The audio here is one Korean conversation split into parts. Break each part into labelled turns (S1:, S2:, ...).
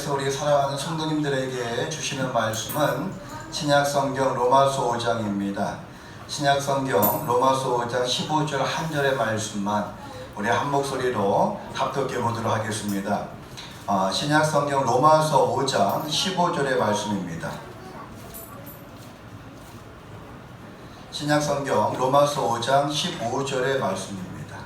S1: 하나님께서 우리 사랑하는 성도님들에게 주시는 말씀은 신약성경 로마서 5장입니다. 신약성경 로마서 5장 15절 한 절의 말씀만 우리 한 목소리로 합독해 보도록 하겠습니다. 신약성경 로마서 5장 15절의 말씀입니다. 신약성경 로마서 5장 15절의 말씀입니다.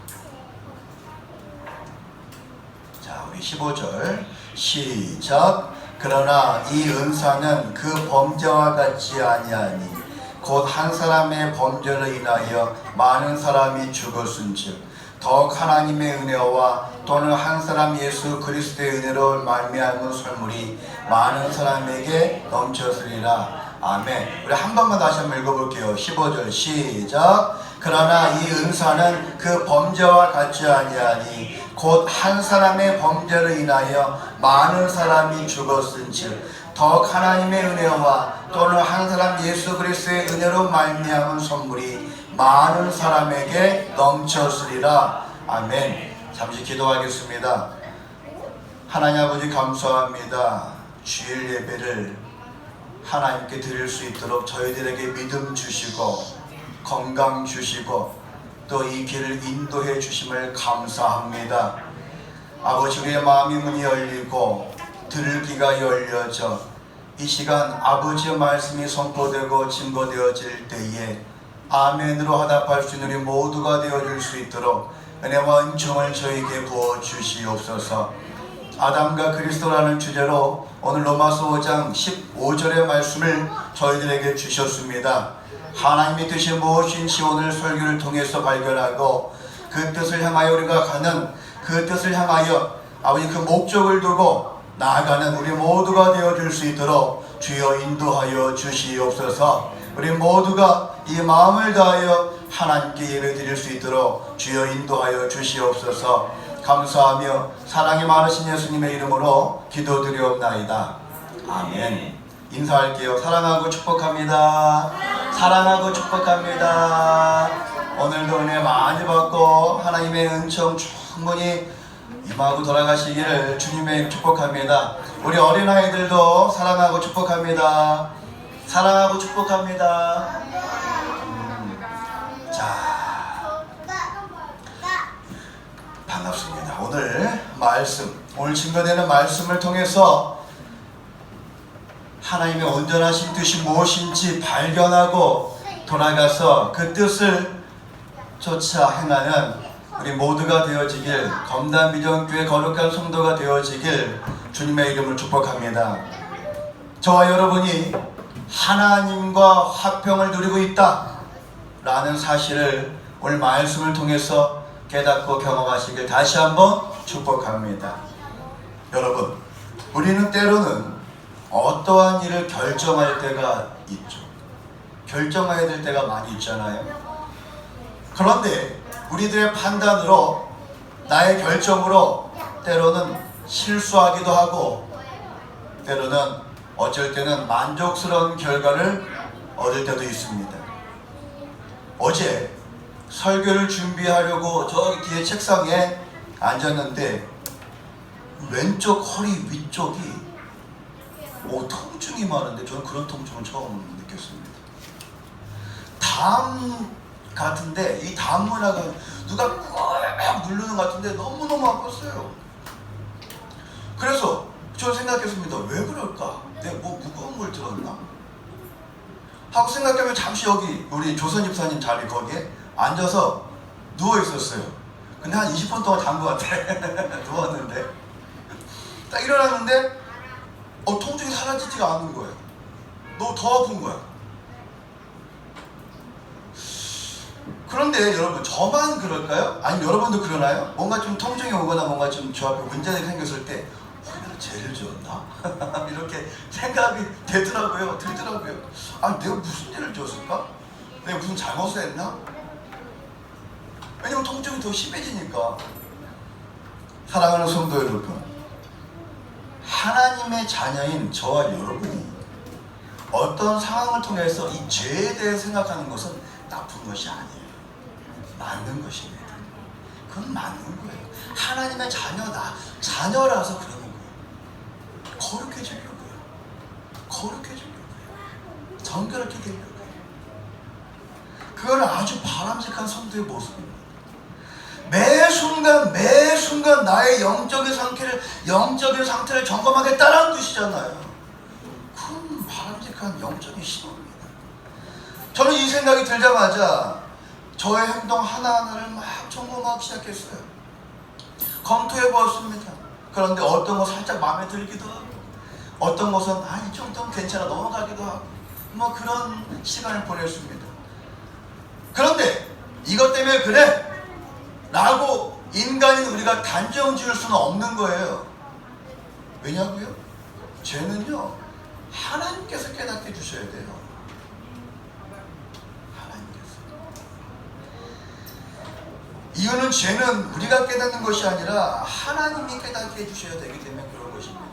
S1: 자, 우리 15절 시작. 그러나 이 은사는 그 범죄와 같지 아니하니 곧 한 사람의 범죄로 인하여 많은 사람이 죽었은즉 더욱 하나님의 은혜와 또는 한 사람 예수 그리스도의 은혜로 말미암은 선물이 많은 사람에게 넘쳤으리라. 아멘. 우리 한 번만 다시 한번 읽어볼게요. 15절 시작. 그러나 이 은사는 그 범죄와 같지 아니하니 곧 한 사람의 범죄로 인하여 많은 사람이 죽었은즉 더욱 하나님의 은혜와 또는 한 사람 예수 그리스도의 은혜로 말미암은 선물이 많은 사람에게 넘쳤으리라. 아멘. 잠시 기도하겠습니다. 하나님 아버지 감사합니다. 주일 예배를 하나님께 드릴 수 있도록 저희들에게 믿음 주시고 건강 주시고 또 이 길을 인도해 주심을 감사합니다. 아버지, 우리의 마음의 문이 열리고 들을 귀가 열려져 이 시간 아버지의 말씀이 선포되고 증거되어질 때에 아멘으로 화답할 수 있는 우리 모두가 되어줄 수 있도록 은혜와 은총을 저에게 부어 주시옵소서. 아담과 그리스도라는 주제로 오늘 로마서 5장 15절의 말씀을 저희들에게 주셨습니다. 하나님의 뜻이 무엇인지 오늘 설교를 통해서 발견하고 그 뜻을 향하여 우리가 가는 그 뜻을 향하여 아버지 그 목적을 두고 나아가는 우리 모두가 되어줄 수 있도록 주여 인도하여 주시옵소서. 우리 모두가 이 마음을 다하여 하나님께 예배드릴 수 있도록 주여 인도하여 주시옵소서. 감사하며 사랑이 많으신 예수님의 이름으로 기도드리옵나이다. 아멘. 인사할게요. 사랑하고 축복합니다. 사랑하고 축복합니다. 오늘도 은혜 많이 받고 하나님의 은총 충분히 임하고 돌아가시기를 주님의 축복합니다. 우리 어린아이들도 사랑하고 축복합니다. 사랑하고 축복합니다. 자, 반갑습니다. 오늘 증거되는 말씀을 통해서 하나님의 온전하신 뜻이 무엇인지 발견하고 돌아가서 그 뜻을 쫓아 행하는 우리 모두가 되어지길, 검단비전교회 거룩한 성도가 되어지길 주님의 이름을 축복합니다. 저와 여러분이 하나님과 화평을 누리고 있다 라는 사실을 오늘 말씀을 통해서 깨닫고 경험하시길 다시 한번 축복합니다. 여러분, 우리는 때로는 어떠한 일을 결정할 때가 있죠. 결정해야 될 때가 많이 있잖아요. 그런데 우리들의 판단으로, 나의 결정으로 때로는 실수하기도 하고 때로는 어쩔 때는 만족스러운 결과를 얻을 때도 있습니다. 어제 설교를 준비하려고 저기 뒤에 책상에 앉았는데 왼쪽 허리 위쪽이 통증이 많은데 저는 그런 통증을 처음 느꼈습니다. 담 같은데 이 담 문화가 누가 꽉 누르는 것 같은데 너무너무 아팠어요. 그래서 저는 생각했습니다. 왜 그럴까? 내가 뭐 무거운 걸 들었나? 하고 생각하면 잠시 여기 우리 조선 집사님 자리 거기에 앉아서 누워 있었어요. 근데 한 20분 동안 잔 것 같아. 누웠는데 딱 일어났는데 통증이 사라지지가 않은 거예요. 너무 더 아픈 거야. 그런데 여러분, 저만 그럴까요? 아니면 여러분도 그러나요? 뭔가 좀 통증이 오거나 뭔가 좀 저 앞에 문제가 생겼을 때 내가 죄를 지었나? 이렇게 생각이 되더라고요. 들더라고요. 아니, 내가 무슨 죄를 지었을까? 내가 무슨 잘못을 했나? 왜냐면 통증이 더 심해지니까. 사랑하는 성도 여러분, 하나님의 자녀인 저와 여러분이 어떤 상황을 통해서 이 죄에 대해 생각하는 것은 나쁜 것이 아니에요. 맞는 것입니다. 그건 맞는 거예요. 하나님의 자녀라서 그러는 거예요. 거룩해지려고요. 거룩해지려고요. 정결하게 되려고요. 그건 아주 바람직한 성도의 모습입니다. 매 순간 나의 영적인 상태를 점검하겠다라는 뜻이잖아요. 큰 바람직한 영적인 신호입니다. 저는 이 생각이 들자마자 저의 행동 하나하나를 막 점검하기 시작했어요. 검토해 보았습니다. 그런데 어떤 것은 살짝 마음에 들기도 하고, 어떤 것은 이 정도는 괜찮아 넘어가기도 하고, 뭐 그런 시간을 보냈습니다. 그런데 이것 때문에 그래 라고 인간인 우리가 단정 지을 수는 없는 거예요. 왜냐고요? 죄는요, 하나님께서 깨닫게 해주셔야 돼요. 하나님께서. 이유는 죄는 우리가 깨닫는 것이 아니라 하나님이 깨닫게 해주셔야 되기 때문에 그런 것입니다.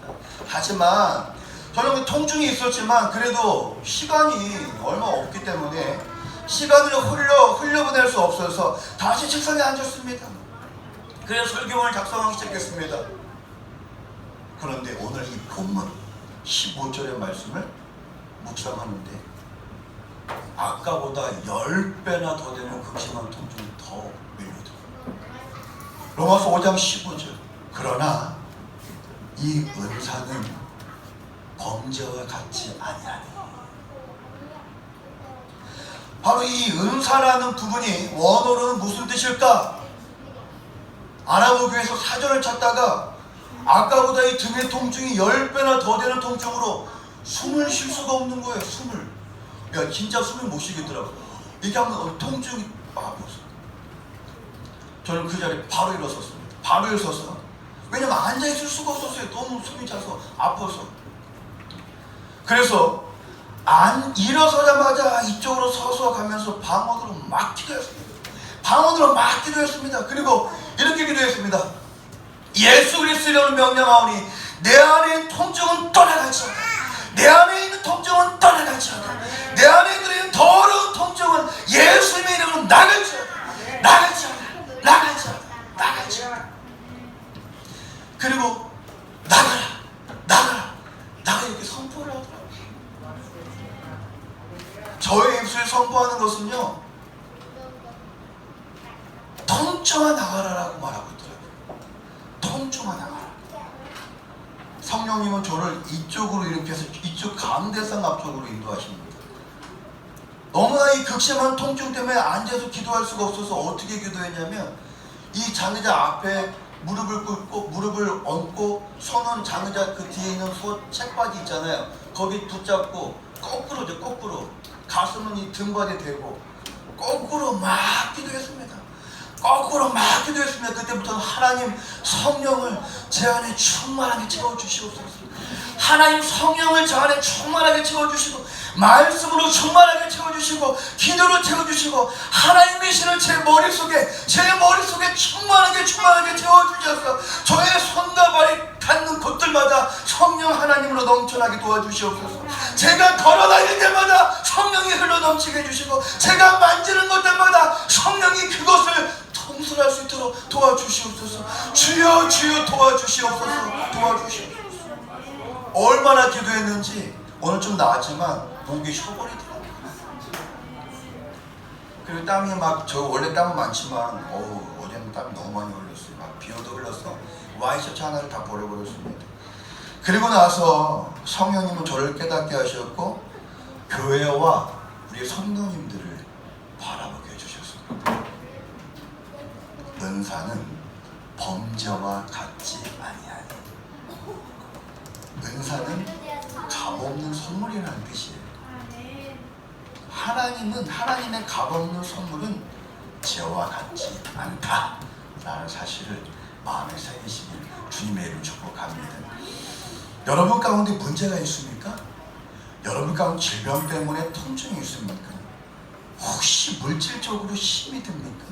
S1: 하지만 저는 그 통증이 있었지만 그래도 시간이 얼마 없기 때문에 시간을 흘려보낼 수 없어서 다시 책상에 앉았습니다. 그래서 설교문을 작성하기 시작했습니다. 그런데 오늘 이 본문 15절의 말씀을 묵상하는데 아까보다 10배나 더 되는 극심한 통증이 더 밀려들어요. 로마서 5장 15절. 그러나 이 은사는 범죄와 같지 아니하니. 바로 이 은사라는 부분이 원어로는 무슨 뜻일까? 알아보기 위해서 사전을 찾다가 아까보다 이 등의 통증이 10배나 더 되는 통증으로 숨을 쉴 수가 없는 거예요. 숨을. 야, 진짜 숨을 못 쉬겠더라고. 이렇게 하면 통증이 아파서. 저는 그 자리에 바로 일어섰습니다. 바로 일어서서. 왜냐면 앉아있을 수가 없었어요. 너무 숨이 차서 아파서. 그래서 일어서자마자 이쪽으로 서서 가면서 방언으로 막 기도했습니다. 방언으로 막 기도했습니다. 그리고 이렇게 기도했습니다. 예수 그리스도를 명령하오니 내 안에 있는 통증은 떠나갈지어다. 내 안에 있는 통증은 떠나갈지어다. 내 안에 있는 더러운 통증은 예수님의 이름으로 나갈지어다. 나갈지어다. 나갈지어다. 나갈지어다. 그리고 나가라 이렇게 선포를 하더라고요. 저의 입술에 선포하는 것은요, 통증아 나가라라고 말하고 있더라고요. 통증아 나가라. 성령님은 저를 이쪽으로 이렇게 해서 이쪽 가운데상 앞쪽으로 인도하십니다. 너무나 이 극심한 통증 때문에 앉아서 기도할 수가 없어서 어떻게 기도했냐면 이 장의자 앞에 무릎을 꿇고 무릎을 얹고 손은 장의자 그 뒤에 있는 책바지 있잖아요. 거기 붙잡고 거꾸로 가슴은 이 등받이에 대고 거꾸로 막 기도했습니다. 그때부터는 하나님 성령을 제 안에 충만하게 채워주시옵소서. 하나님 성령을 저 안에 충만하게 채워주시고 말씀으로 충만하게 채워주시고 기도로 채워주시고 하나님이시는 제 머릿속에 충만하게 채워주셔서 저의 손과 발이 닿는 곳들마다 성령 하나님으로 넘쳐나게 도와주시옵소서. 제가 걸어다닐 때마다 성령이 흘러넘치게 해주시고 제가 만지는 것들마다 성령이 그것을 통솔할 수 있도록 도와주시옵소서. 주여 도와주시옵소서. 얼마나 기도했는지 오늘 좀 나았지만 목이 쉬어버리더라고요. 그리고 땀이 저 원래 땀은 많지만 어제는 땀이 너무 많이 흘렸어요. 막 비오도 흘러서 와이셔츠 하나를 다 버려버렸습니다. 그리고 나서 성령님은 저를 깨닫게 하셨고 교회와 우리 성도님들을 바라보게 해주셨습니다. 은사는 범죄와 같지 아니하니. 은사는 값없는 선물이라는 뜻이에요. 하나님의 값없는 선물은 죄와 같지 않다라는 사실을 마음에 새기시길 주님의 이름으로 축복합니다. 여러분 가운데 문제가 있습니까? 여러분 가운데 질병 때문에 통증이 있습니까? 혹시 물질적으로 힘이 듭니까?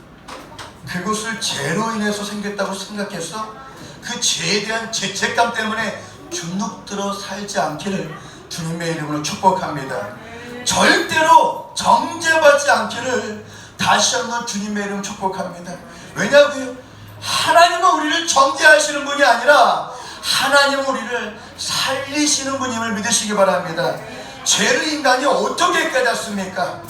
S1: 그것을 죄로 인해서 생겼다고 생각해서 그 죄에 대한 죄책감 때문에 주눅들어 살지 않기를 주님의 이름으로 축복합니다. 절대로 정죄받지 않기를 다시 한번 주님의 이름 축복합니다. 왜냐고요? 하나님은 우리를 정죄하시는 분이 아니라 하나님은 우리를 살리시는 분임을 믿으시기 바랍니다. 죄를 인간이 어떻게 깨닫습니까?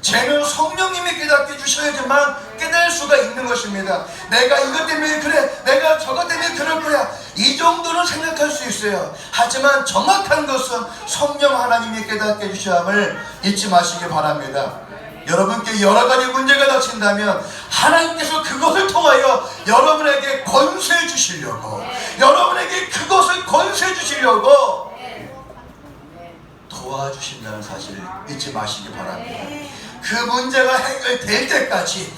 S1: 죄는 성령님이 깨닫게 해주셔야지만 깨달을 수가 있는 것입니다. 내가 이것 때문에 그래, 내가 저것 때문에 그럴 거야, 이 정도는 생각할 수 있어요. 하지만 정확한 것은 성령 하나님이 깨닫게 해주셔야 함을 잊지 마시기 바랍니다. 여러분께 여러 가지 문제가 닥친다면 하나님께서 그것을 통하여 여러분에게 권세 주시려고, 여러분에게 그것을 권세 주시려고 도와주신다는 사실을 잊지 마시기 바랍니다. 그 문제가 해결될 때까지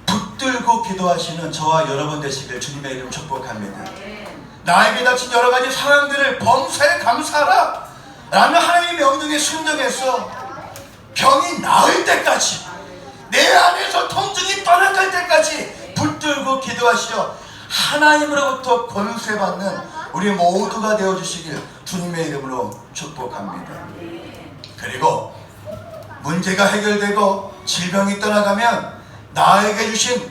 S1: 붙들고 기도하시는 저와 여러분 되시길 주님의 이름 축복합니다. 나에게 닥친 여러 가지 상황들을 범사에 감사하라 라는 하나님의 명령에 순종해서 병이 나을 때까지, 내 안에서 통증이 떠나갈 때까지 붙들고 기도하시어 하나님으로부터 권세받는 우리 모두가 되어주시길 주님의 이름으로 축복합니다. 그리고 문제가 해결되고 질병이 떠나가면 나에게 주신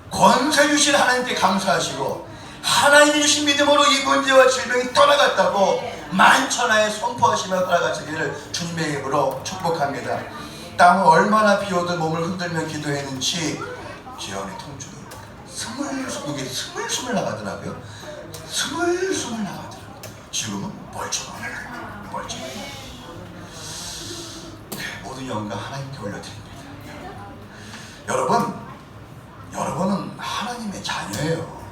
S1: 권세 주신 하나님께 감사하시고, 하나님이 주신 믿음으로 이 문제와 질병이 떠나갔다고 만천하에 선포하시며 따라가시기를 주님의 이름으로 축복합니다. 땀을 얼마나 비오듯 몸을 흔들며 기도했는지 지연의 통증이 스물스물 나가더라고요. 스물스물 나가더라고요. 지금은 멀쩡합니다. 멀쩡합니다. 모든 영광 하나님께 올려드립니다. 여러분은 하나님의 자녀예요.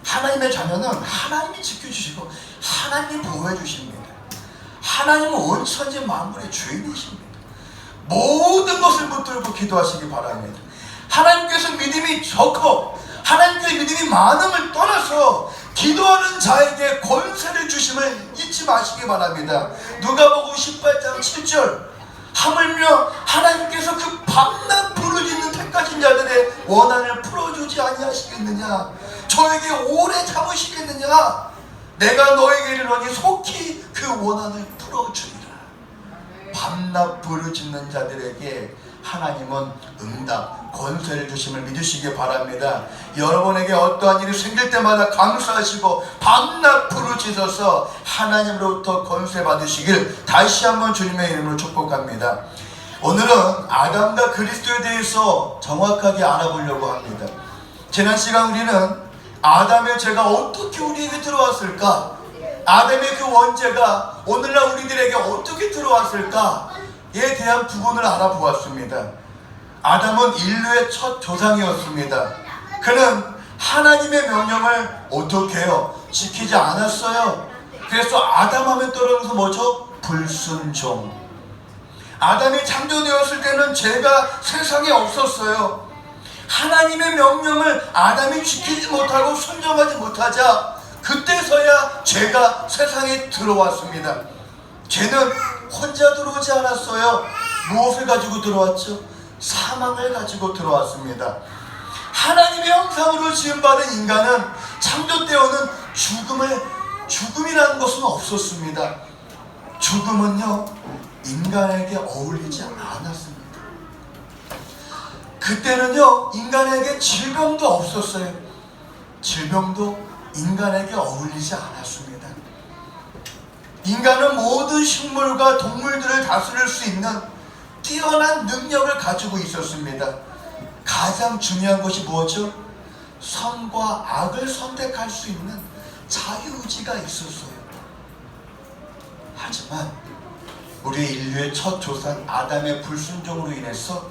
S1: 하나님의 자녀는 하나님이 지켜주시고 하나님이 보호해 주십니다. 하나님은 온 천지 만물의 주인이십니다. 모든 것을 붙들고 기도하시기 바랍니다. 하나님께서 믿음이 적고 하나님께서 믿음이 많음을 떠나서 기도하는 자에게 권세를 주심을 잊지 마시기 바랍니다. 누가복음 18장 7절, 하물며 하나님께서 그 밤낮 부르짖는 택하신 자들의 원한을 풀어주지 아니하시겠느냐, 저에게 오래 참으시겠느냐, 내가 너에게 이르노니 속히 그 원한을 풀어주리라. 밤낮 부르짖는 자들에게 하나님은 응답, 권세를 주심을 믿으시기 바랍니다. 여러분에게 어떠한 일이 생길 때마다 감사하시고 밤낮 부르짖어서 하나님으로부터 권세 받으시길 다시 한번 주님의 이름으로 축복합니다. 오늘은 아담과 그리스도에 대해서 정확하게 알아보려고 합니다. 지난 시간 우리는 아담의 죄가 어떻게 우리에게 들어왔을까, 아담의 그 원죄가 오늘날 우리들에게 어떻게 들어왔을까에 대한 부분을 알아보았습니다. 아담은 인류의 첫 조상이었습니다. 그는 하나님의 명령을 어떻게 해요? 지키지 않았어요. 그래서 아담 하면 떠오르는 것은 뭐죠? 불순종. 아담이 창조되었을 때는 죄가 세상에 없었어요. 하나님의 명령을 아담이 지키지 못하고 순종하지 못하자 그때서야 죄가 세상에 들어왔습니다. 죄는 혼자 들어오지 않았어요. 무엇을 가지고 들어왔죠? 사망을 가지고 들어왔습니다. 하나님의 형상으로 지음받은 인간은 창조 때에는 죽음이라는 것은 없었습니다. 죽음은요, 인간에게 어울리지 않았습니다. 그때는요, 인간에게 질병도 없었어요. 질병도 인간에게 어울리지 않았습니다. 인간은 모든 식물과 동물들을 다스릴 수 있는 뛰어난 능력을 가지고 있었습니다. 가장 중요한 것이 무엇이죠? 선과 악을 선택할 수 있는 자유의지가 있었어요. 하지만 우리 인류의 첫 조상 아담의 불순종으로 인해서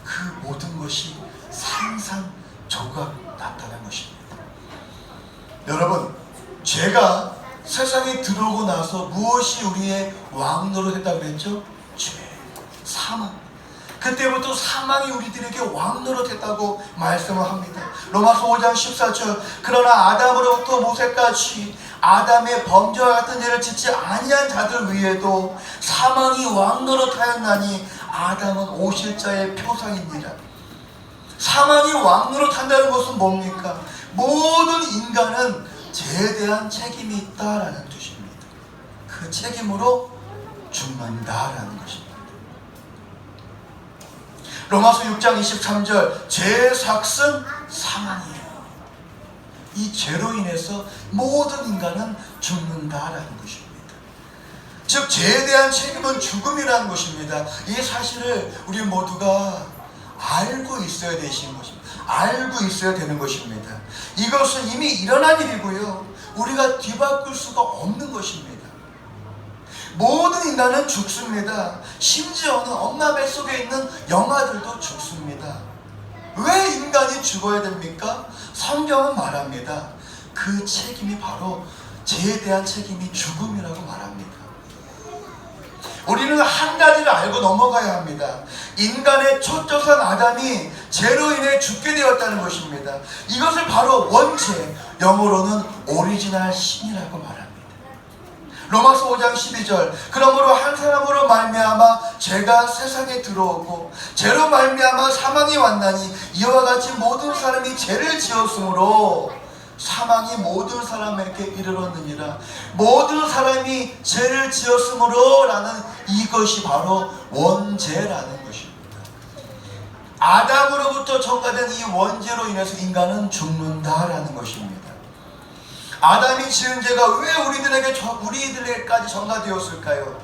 S1: 그 모든 것이 산산조각 나타난 것입니다. 여러분, 죄가 세상에 들어오고 나서 무엇이 우리의 왕노릇 했다고 그랬죠? 죄, 사망. 그때부터 사망이 우리들에게 왕노릇 했다고 말씀을 합니다. 로마서 5장 14절, 그러나 아담으로부터 모세까지 아담의 범죄와 같은 죄를 짓지 아니한 자들 위에도 사망이 왕노릇 하였나니 아담은 오실 자의 표상이니라. 사망이 왕노릇 한다는 것은 뭡니까? 모든 인간은 죄에 대한 책임이 있다라는 뜻입니다. 그 책임으로 죽는다라는 것입니다. 로마서 6장 23절, 죄의 삭은 사망이에요. 이 죄로 인해서 모든 인간은 죽는다라는 것입니다. 즉 죄에 대한 책임은 죽음이라는 것입니다. 이 사실을 우리 모두가 알고 있어야 되신 것입니다. 알고 있어야 되는 것입니다. 이것은 이미 일어난 일이고요, 우리가 뒤바꿀 수가 없는 것입니다. 모든 인간은 죽습니다. 심지어는 엄마 뱃속에 있는 영아들도 죽습니다. 왜 인간이 죽어야 됩니까? 성경은 말합니다. 그 책임이 바로 죄에 대한 책임이 죽음이라고 말합니다. 우리는 한 가지를 알고 넘어가야 합니다. 인간의 초조상 아담이 죄로 인해 죽게 되었다는 것입니다. 이것을 바로 원죄, 영어로는 오리지널 신이라고 말합니다. 로마서 5장 12절, 그러므로 한 사람으로 말미암아 죄가 세상에 들어오고 죄로 말미암아 사망이 왔나니 이와 같이 모든 사람이 죄를 지었으므로 사망이 모든 사람에게 이르렀느니라. 모든 사람이 죄를 지었으므로 라는 이것이 바로 원죄라는 것입니다. 아담으로부터 전가된 이 원죄로 인해서 인간은 죽는다라는 것입니다. 아담이 지은 죄가 왜 우리들에게까지 전가되었을까요?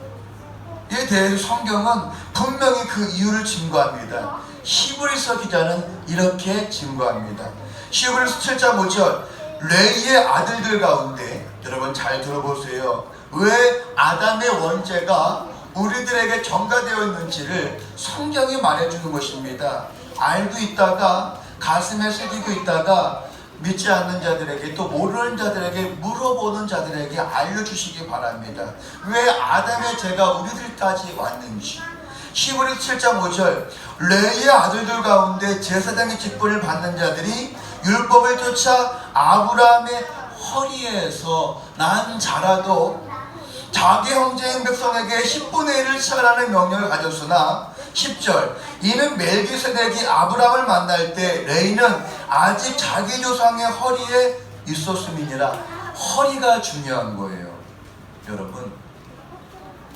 S1: 이에 대해서 성경은 분명히 그 이유를 증거합니다. 히브리서 기자는 이렇게 증거합니다. 히브리서 7장 5절, 레이의 아들들 가운데, 여러분 잘 들어보세요. 왜 아담의 원죄가 우리들에게 전가되어 있는지를 성경이 말해주는 것입니다. 알고 있다가 가슴에 새기고 있다가 믿지 않는 자들에게, 또 모르는 자들에게, 물어보는 자들에게 알려주시기 바랍니다. 왜 아담의 죄가 우리들까지 왔는지. 히브리서 7장 5절, 레이의 아들들 가운데 제사장의 직분을 받는 자들이 율법을 쫓아 아브라함의 허리에서 난 자라도 자기 형제인 백성에게 10분의 1을 취하라는 명령을 가졌으나 10절, 이는 멜기세덱이 아브라함을 만날 때 레이는 아직 자기 조상의 허리에 있었음이니라. 허리가 중요한 거예요. 여러분,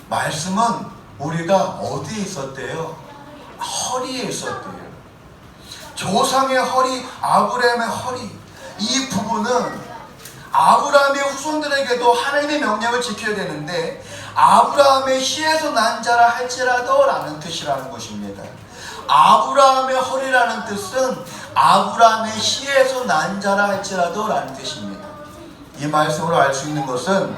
S1: 말씀은 우리가 어디에 있었대요? 허리에 있었대요. 조상의 허리, 아브라함의 허리, 이 부분은 아브라함의 후손들에게도 하나님의 명령을 지켜야 되는데 아브라함의 씨에서 난 자라 할지라도 라는 뜻이라는 것입니다. 아브라함의 허리라는 뜻은 아브라함의 씨에서 난 자라 할지라도 라는 뜻입니다. 이 말씀으로 알 수 있는 것은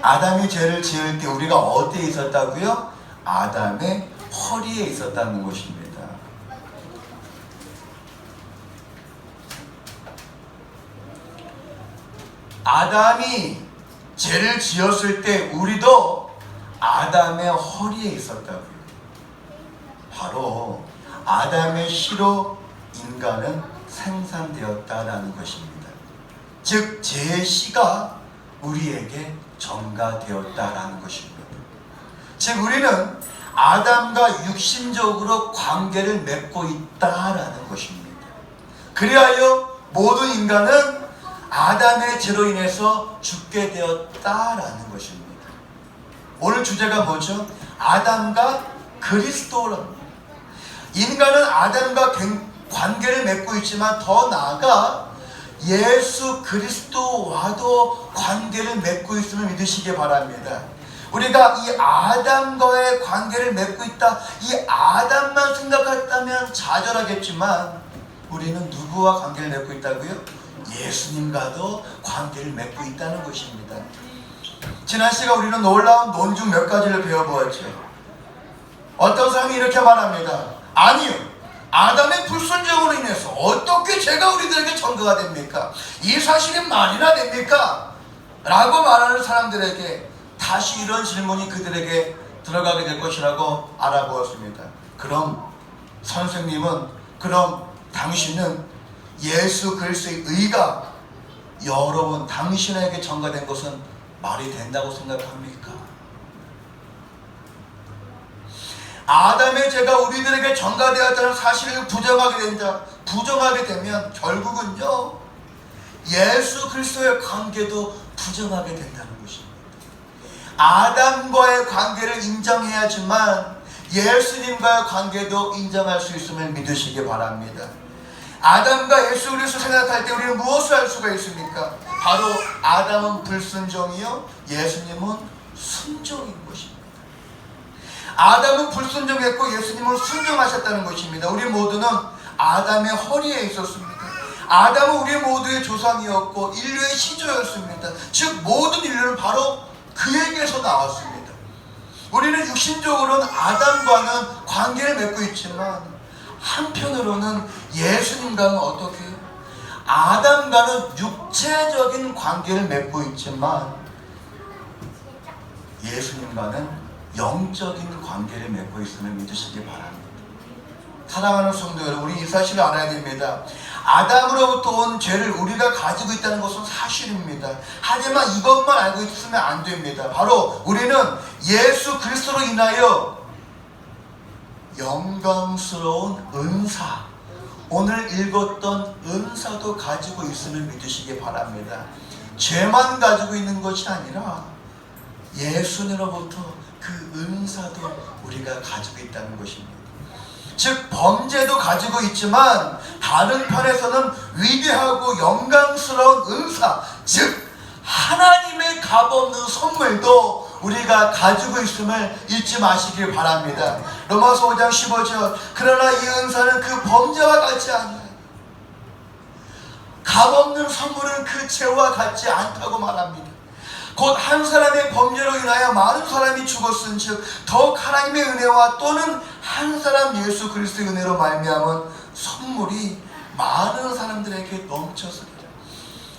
S1: 아담이 죄를 지을 때 우리가 어디에 있었다고요? 아담의 허리에 있었다는 것입니다. 아담이 죄를 지었을 때 우리도 아담의 허리에 있었다고요. 바로 아담의 씨로 인간은 생산되었다라는 것입니다. 즉 죄의 씨가 우리에게 전가되었다라는 것입니다. 즉 우리는 아담과 육신적으로 관계를 맺고 있다라는 것입니다. 그리하여 모든 인간은 아담의 죄로 인해서 죽게 되었다라는 것입니다. 오늘 주제가 뭐죠? 아담과 그리스도랍니다. 인간은 아담과 관계를 맺고 있지만 더 나아가 예수 그리스도와도 관계를 맺고 있음을 믿으시기 바랍니다. 우리가 이 아담과의 관계를 맺고 있다, 이 아담만 생각했다면 좌절하겠지만 우리는 누구와 관계를 맺고 있다고요? 예수님과도 관계를 맺고 있다는 것입니다. 지난 시간 우리는 놀라운 논중 몇 가지를 배워보았죠. 어떤 사람이 이렇게 말합니다. 아니요, 아담의 불순종으로 인해서 어떻게 죄가 우리들에게 전가가 됩니까? 이 사실이 말이나 됩니까? 라고 말하는 사람들에게 다시 이런 질문이 그들에게 들어가게 될 것이라고 알아보았습니다. 그럼 선생님은, 그럼 당신은 예수 그리스도의 의가 여러분 당신에게 전가된 것은 말이 된다고 생각합니까? 아담의 죄가 우리들에게 전가되었다는 사실을 부정하게 되면 결국은요 예수 그리스도의 관계도 부정하게 된다는 것입니다. 아담과의 관계를 인정해야지만 예수님과의 관계도 인정할 수 있음을 믿으시기 바랍니다. 아담과 예수 그리스도 생각할 때 우리는 무엇을 할 수가 있습니까? 바로 아담은 불순종이요, 예수님은 순종인 것입니다. 아담은 불순종했고 예수님은 순종하셨다는 것입니다. 우리 모두는 아담의 허리에 있었습니다. 아담은 우리 모두의 조상이었고 인류의 시조였습니다. 즉 모든 인류는 바로 그에게서 나왔습니다. 우리는 육신적으로는 아담과는 관계를 맺고 있지만 한편으로는 예수님과는 어떻게 해요? 아담과는 육체적인 관계를 맺고 있지만 예수님과는 영적인 관계를 맺고 있음을 믿으시기 바랍니다. 사랑하는 성도 여러분, 우리 이 사실을 알아야 됩니다. 아담으로부터 온 죄를 우리가 가지고 있다는 것은 사실입니다. 하지만 이것만 알고 있으면 안 됩니다. 바로 우리는 예수 그리스도로 인하여 영광스러운 은사, 오늘 읽었던 은사도 가지고 있음을 믿으시기 바랍니다. 죄만 가지고 있는 것이 아니라 예수님으로부터 그 은사도 우리가 가지고 있다는 것입니다. 즉 범죄도 가지고 있지만 다른 편에서는 위대하고 영광스러운 은사, 즉 하나님의 값없는 선물도 우리가 가지고 있음을 잊지 마시길 바랍니다. 로마서 5장 15절, 그러나 이 은사는 그 범죄와 같지 아니하니 값없는 선물은 그 죄와 같지 않다고 말합니다. 곧 한 사람의 범죄로 인하여 많은 사람이 죽었은즉 더욱 하나님의 은혜와 또는 한 사람 예수 그리스도의 은혜로 말미암은 선물이 많은 사람들에게 넘쳤습니다.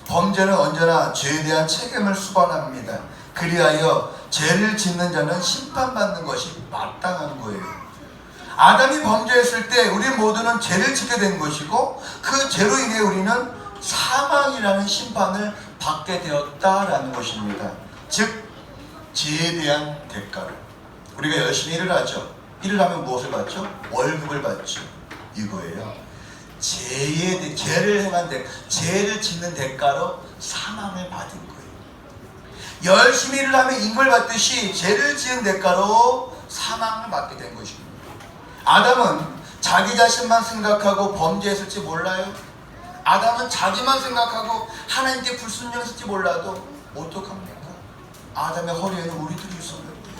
S1: 범죄는 언제나 죄에 대한 책임을 수반합니다. 그리하여 죄를 짓는 자는 심판받는 것이 마땅한 거예요. 아담이 범죄했을 때 우리 모두는 죄를 짓게 된 것이고 그 죄로 인해 우리는 사망이라는 심판을 받게 되었다라는 것입니다. 즉 죄에 대한 대가를, 우리가 열심히 일을 하죠. 일을 하면 무엇을 받죠? 월급을 받죠. 이거예요. 죄를 행한 대가, 죄를 짓는 대가로 사망을 받은 거예요. 열심히 일을 하면 임금을 받듯이 죄를 지은 대가로 사망을 받게 된 것입니다. 아담은 자기 자신만 생각하고 범죄했을지 몰라요. 아담은 자기만 생각하고 하나님께 불순종했을지 몰라도 어떡합니까? 아담의 허리에는 우리들이 있었는데,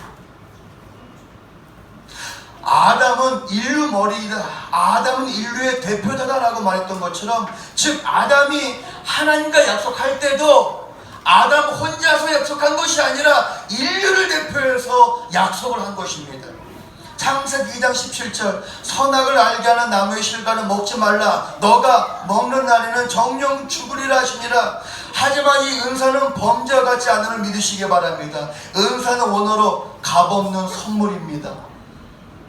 S1: 아담은 인류 머리이다, 아담은 인류의 대표자다라고 말했던 것처럼, 즉 아담이 하나님과 약속할 때도 아담 혼자서 약속한 것이 아니라 인류를 대표해서 약속을 한 것입니다. 창세기 2장 17절, 선악을 알게 하는 나무의 실과는 먹지 말라, 너가 먹는 날에는 정령 죽으리라 하시니라. 하지만 이 은사는 범죄와 같지 않음을 믿으시기 바랍니다. 은사는 원어로 값없는 선물입니다.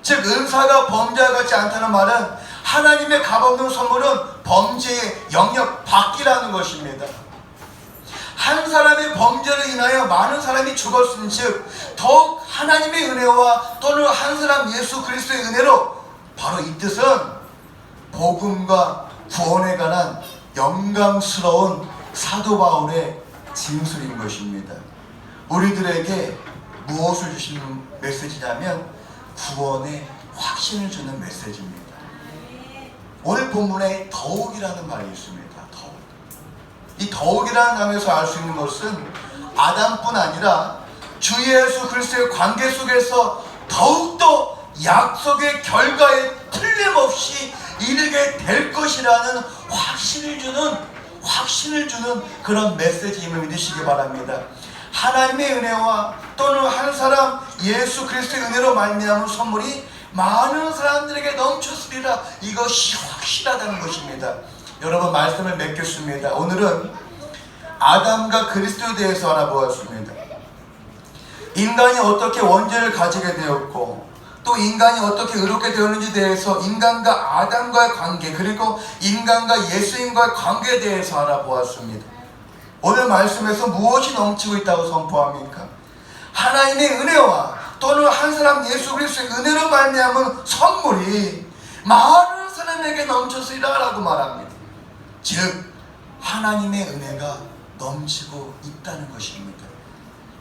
S1: 즉 은사가 범죄와 같지 않다는 말은 하나님의 값없는 선물은 범죄의 영역 밖이라는 것입니다. 한 사람의 범죄로 인하여 많은 사람이 죽었은즉 더욱 하나님의 은혜와 또는 한 사람 예수 그리스도의 은혜로, 바로 이 뜻은 복음과 구원에 관한 영광스러운 사도 바울의 진술인 것입니다. 우리들에게 무엇을 주시는 메시지냐면 구원의 확신을 주는 메시지입니다. 오늘 본문에 더욱이라는 말이 있습니다. 이 더욱이라는 단어에서 알 수 있는 것은 아담뿐 아니라 주 예수 그리스도의 관계 속에서 더욱더 약속의 결과에 틀림없이 이르게 될 것이라는 확신을 주는 그런 메시지임을 믿으시기 바랍니다. 하나님의 은혜와 또는 한 사람 예수 그리스도의 은혜로 말미암은 선물이 많은 사람들에게 넘쳤으리라. 이것이 확실하다는 것입니다. 여러분, 말씀을 맺겠습니다. 오늘은 아담과 그리스도에 대해서 알아보았습니다. 인간이 어떻게 원죄를 가지게 되었고 또 인간이 어떻게 의롭게 되었는지에 대해서, 인간과 아담과의 관계, 그리고 인간과 예수님과의 관계에 대해서 알아보았습니다. 오늘 말씀에서 무엇이 넘치고 있다고 선포합니까? 하나님의 은혜와 또는 한 사람 예수 그리스도의 은혜로 말미암은 선물이 많은 사람에게 넘쳤으리라 라고 말합니다. 즉 하나님의 은혜가 넘치고 있다는 것입니다.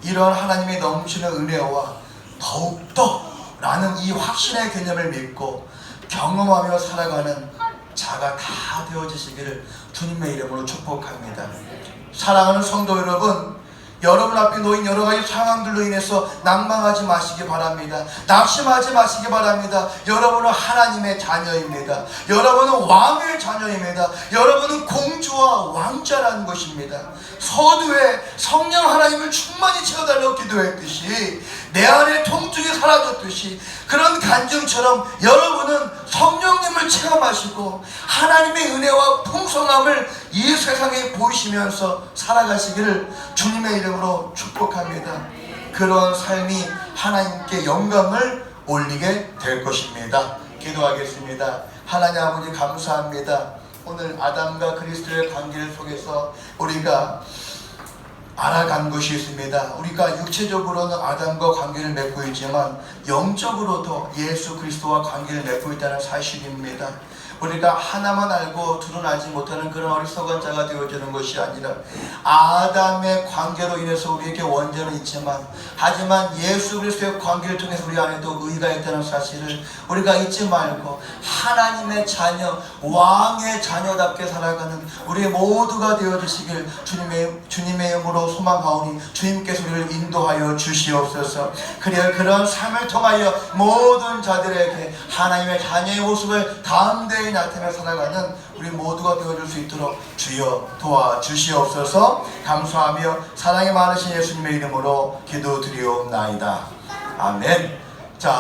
S1: 이러한 하나님의 넘치는 은혜와 더욱더 라는 이 확신의 개념을 믿고 경험하며 살아가는 자가 다 되어지시기를 주님의 이름으로 축복합니다. 사랑하는 성도 여러분, 여러분 앞에 놓인 여러 가지 상황들로 인해서 낭망하지 마시기 바랍니다. 낙심하지 마시기 바랍니다. 여러분은 하나님의 자녀입니다. 여러분은 왕의 자녀입니다. 여러분은 공주와 왕자라는 것입니다. 서두에 성령 하나님을 충만히 채워달라고 기도했듯이, 내 안에 통증이 사라졌듯이, 그런 간증처럼 여러분은 성령님을 체험하시고 하나님의 은혜와 풍성함을 이 세상에 보이시면서 살아가시기를 주님의 이름으로 축복합니다. 그런 삶이 하나님께 영광을 올리게 될 것입니다. 기도하겠습니다. 하나님 아버지, 감사합니다. 오늘 아담과 그리스도의 관계를 속에서 우리가 알아간 것이 있습니다. 우리가 육체적으로는 아담과 관계를 맺고 있지만 영적으로도 예수 그리스도와 관계를 맺고 있다는 사실입니다. 우리가 하나만 알고 둘은 알지 못하는 그런 어리석은 자가 되어지는 것이 아니라, 아담의 관계로 인해서 우리에게 원죄는 있지만, 하지만 예수 그리스도의 관계를 통해서 우리 안에도 의가 있다는 사실을 우리가 잊지 말고, 하나님의 자녀, 왕의 자녀답게 살아가는 우리 모두가 되어주시길 주님의 이름으로 소망하오니 주님께서 우리를 인도하여 주시옵소서. 그런 삶을 통하여 모든 자들에게 하나님의 자녀의 모습을 담대히 나타내 살아가는 우리 모두가 되어줄 수 있도록 주여 도와주시옵소서. 감사하며 사랑이 많으신 예수님의 이름으로 기도드리옵나이다. 아멘.